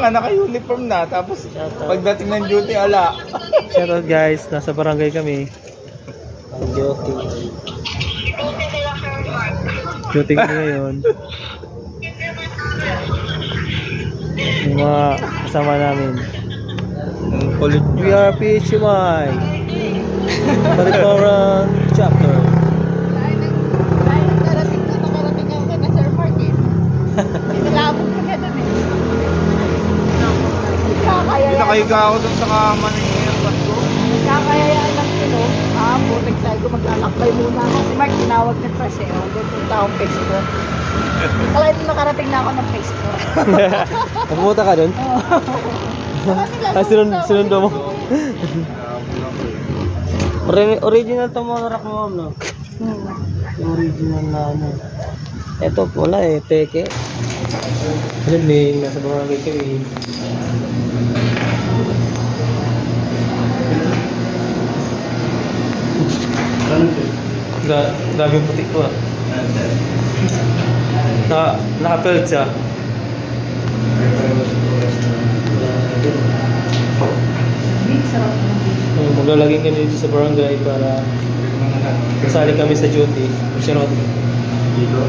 nga, naka-uniform na. Tapos, pagdating ng duty, ala. Shoutout guys, nasa barangay kami. Duty. Duty kami ngayon. Yung mga kasama namin. We are PHMI. Pariparan chapter. Nakarating ako na Sir Mark eh. Sinalabog ko na dun eh. Pinakahiga ako dun sa kama ng airport ko. Nagkakayayaan lang sino. Butik sabi ko maglalakbay muna ako. Si Mark tinawag ng press eh. Doon punta akong face ko. Kala ito nakarating na ako ng face ko. Pumunta ka dun? Sinundo mo. Original to mo rack mo, no? Yung original na ano. Ito wala eh, peke. Ayun din, nasa barangay kami. Grabe yung putik ko ah. Naka-pelt siya. Maglalagay kami dito sa barangay para kasali kami sa duty. Shoutout. Dito.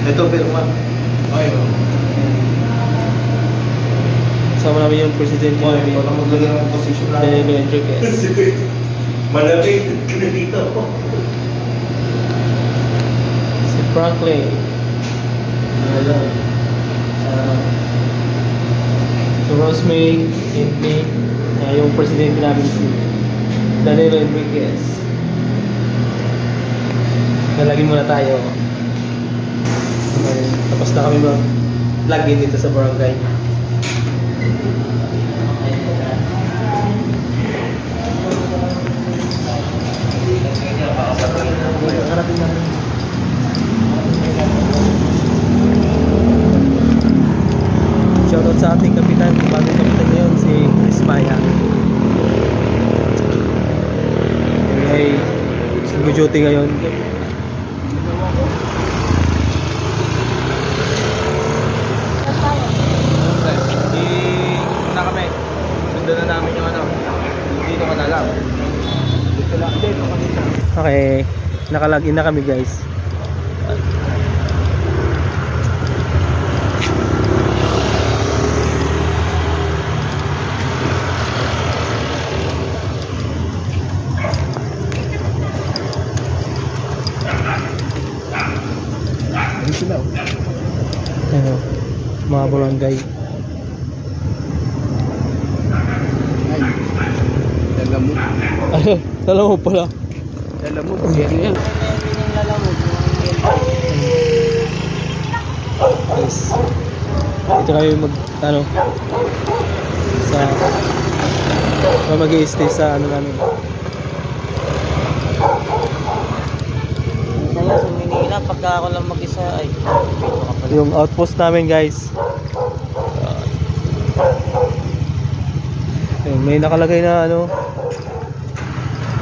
Ito, pirma. Okay, no? Kasama namin yung president Okay, namin. walang maglagay ng position na. Danilo Enriquez. Malamig ka na dito. Si Franklin. So Rosemary, Anthony, yung presidente namin si Danilo Enriquez. Nalagin muna tayo. Okay, tapos na kami mag-login dito sa barangay. Nakarating namin. Shoutout sa ating kapitan, bagong kapitan ngayon, si Chris Maya. Okay, nag-duty ngayon. Na kami. Sundan na namin yung ano. Dito ka na lang. Dito lang. Dito kami na. Okay, nakalagin na kami guys. Sila. Ano, mga barangay. Ay. Lalamog. Alam mo pala. Lalamog. Yan. Guys, ito kami mag-i-stay sa ano namin. Kaya sa Manila, pagka ako lang mag-isa ay Yung outpost namin guys. May nakalagay na ano.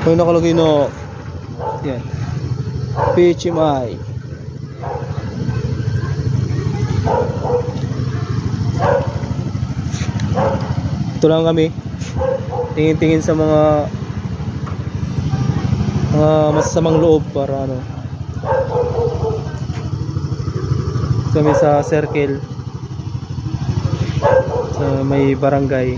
May nakalagay na yan. PHMI. Ito lang kami. Tingin-tingin sa mga masasamang loob para ano. Kami sa circle sa may barangay.